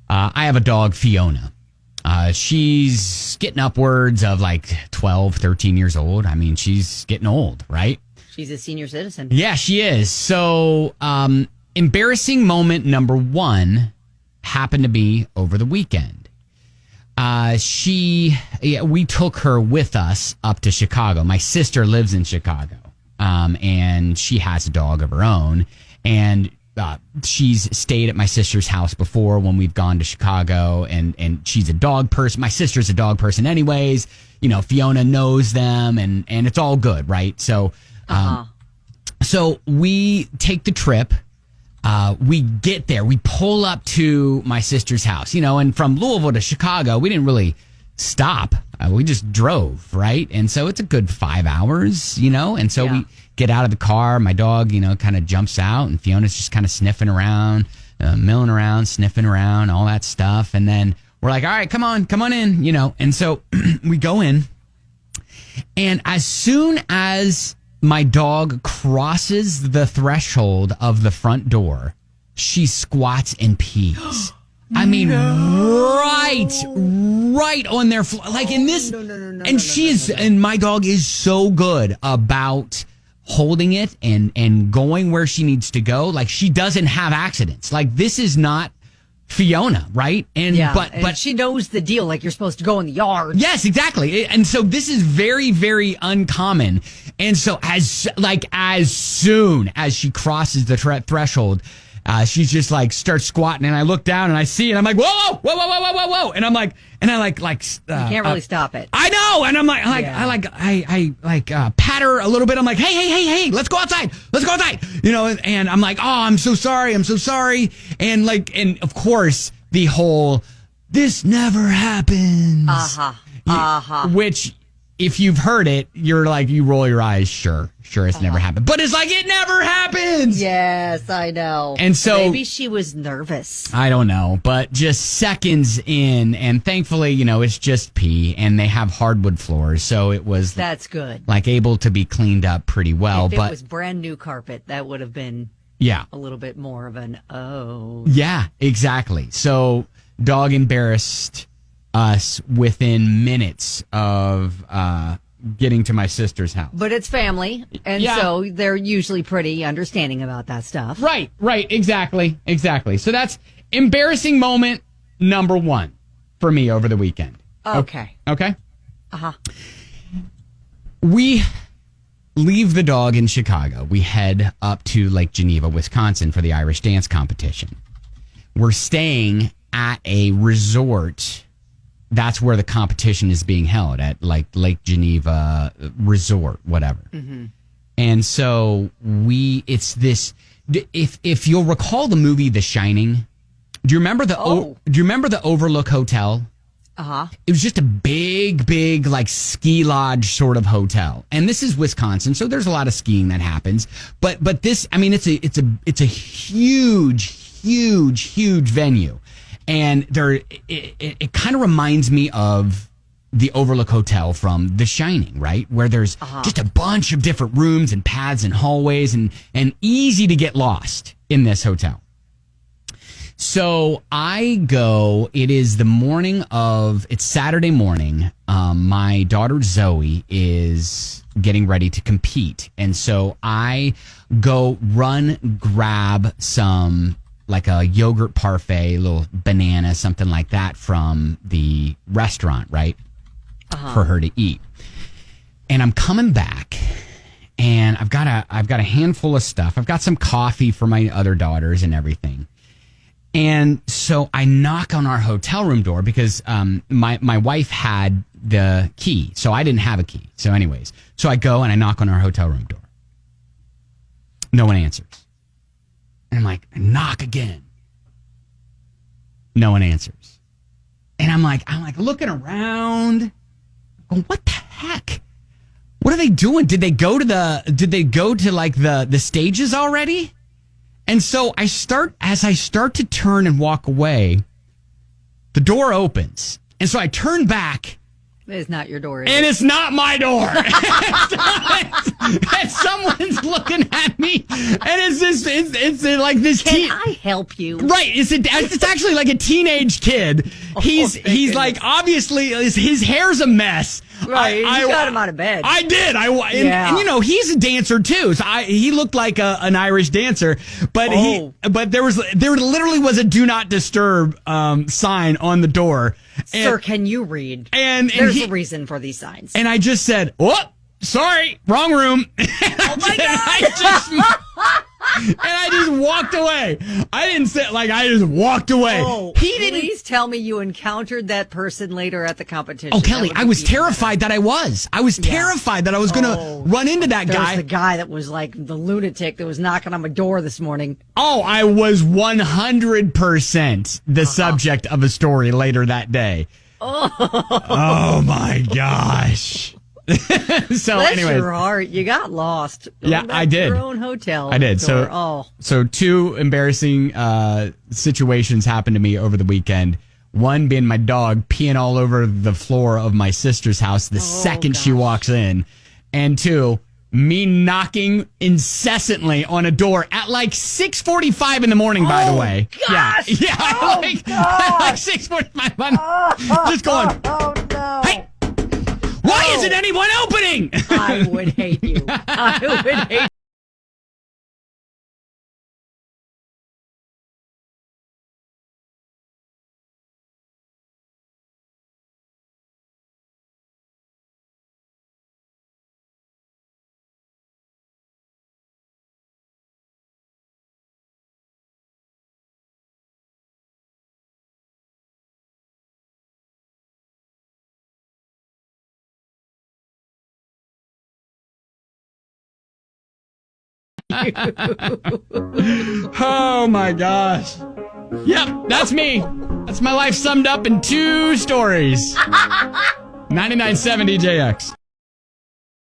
I have a dog, Fiona. She's getting upwards of like 12, 13 years old. I mean, she's getting old, right? She's a senior citizen. Yeah, she is. So, embarrassing moment number one happened to be over the weekend. We took her with us up to Chicago. My sister lives in Chicago, and she has a dog of her own. And she's stayed at my sister's house before when we've gone to Chicago, and she's a dog person. My sister's a dog person anyways. Fiona knows them, and it's all good, right? So, so we take the trip. We get there. We pull up to my sister's house, and from Louisville to Chicago, we didn't really stop. We just drove, right? And so it's a good 5 hours, and so we get out of the car. My dog, kind of jumps out, and Fiona's just kind of sniffing around, milling around, sniffing around, all that stuff. And then we're like, all right, come on in, And so we go in, and as soon as my dog crosses the threshold of the front door, she squats and pees. I mean, right on their floor. Like in this, and my dog is so good about holding it and going where she needs to go. Like she doesn't have accidents. Like this is not Fiona, right? But she knows the deal. Like you're supposed to go in the yard. Yes, exactly. And so this is very, very uncommon. And so as soon as she crosses the threshold, she's just like starts squatting, and I look down and I see, and I'm like, whoa, and I'm like, and I like you can't really stop it. I know, and I'm like, I pat her a little bit. I'm like, hey, let's go outside, and I'm like, oh, I'm so sorry, and of course the whole this never happens, which. If you've heard it, you're like, you roll your eyes. Sure, it's never happened. But it's like, it never happens. Yes, I know. And so maybe she was nervous. I don't know, but just seconds in, and thankfully, it's just pee, and they have hardwood floors, so it was that's good. Like able to be cleaned up pretty well. If it was brand new carpet, that would have been a little bit more of an Yeah, exactly. So dog embarrassed us within minutes of getting to my sister's house. But it's family, and so they're usually pretty understanding about that stuff. Right, exactly. So that's embarrassing moment number one for me over the weekend. Okay. We leave the dog in Chicago. We head up to Lake Geneva, Wisconsin for the Irish dance competition. We're staying at a resort. That's where the competition is being held, at like Lake Geneva Resort, whatever. Mm-hmm. And so it's this. If you'll recall the movie The Shining, do you remember the Overlook Hotel? It was just a big like ski lodge sort of hotel, and this is Wisconsin, so there's a lot of skiing that happens. But this, I mean, it's a huge venue. And it kind of reminds me of the Overlook Hotel from The Shining, right? Where there's just a bunch of different rooms and paths and hallways and easy to get lost in this hotel. So I go, it's Saturday morning. My daughter Zoe is getting ready to compete. And so I go grab some, like a yogurt parfait, a little banana, something like that from the restaurant, right? For her to eat. And I'm coming back, and I've got a handful of stuff. I've got some coffee for my other daughters and everything. And so I knock on our hotel room door because my wife had the key, so I didn't have a key. So anyways, so I go and I knock on our hotel room door. No one answers. And I'm like, knock again. No one answers. And I'm like looking around. Going, what the heck? What are they doing? Did they go to like the stages already? And so as I start to turn and walk away, the door opens. And so I turn back, It's not your door, is and it? it's not my door. And someone's looking at me, and it's like this. Can I help you? Right. It's actually like a teenage kid. He's like, obviously, his hair's a mess. Right. You got him out of bed. I did. And he's a dancer too. So he looked like an Irish dancer, but there literally was a do not disturb sign on the door. Sir, can you read? And there's a reason for these signs. And I just said, "Oh, sorry, wrong room." Oh my God! And I just walked away. I didn't say I just walked away. Oh, please tell me you encountered that person later at the competition. Oh, Kelly, I was terrified that I was. I was terrified that I was going to run into that guy. The guy that was like the lunatic that was knocking on my door this morning. Oh, I was 100% the subject of a story later that day. Oh my gosh. So bless anyways, your heart, you got lost. I did. Your own hotel. I did. Door. So two embarrassing situations happened to me over the weekend. One being my dog peeing all over the floor of my sister's house the second she walks in, and two, me knocking incessantly on a door at like 6:45 in the morning. By the way, gosh. yeah, oh, like 6:45. Just going. Oh no! Hey. Why isn't anyone opening? I would hate you. I would hate you. Oh my gosh. Yep, that's me. That's my life summed up in 2 stories. 99.7 DJX.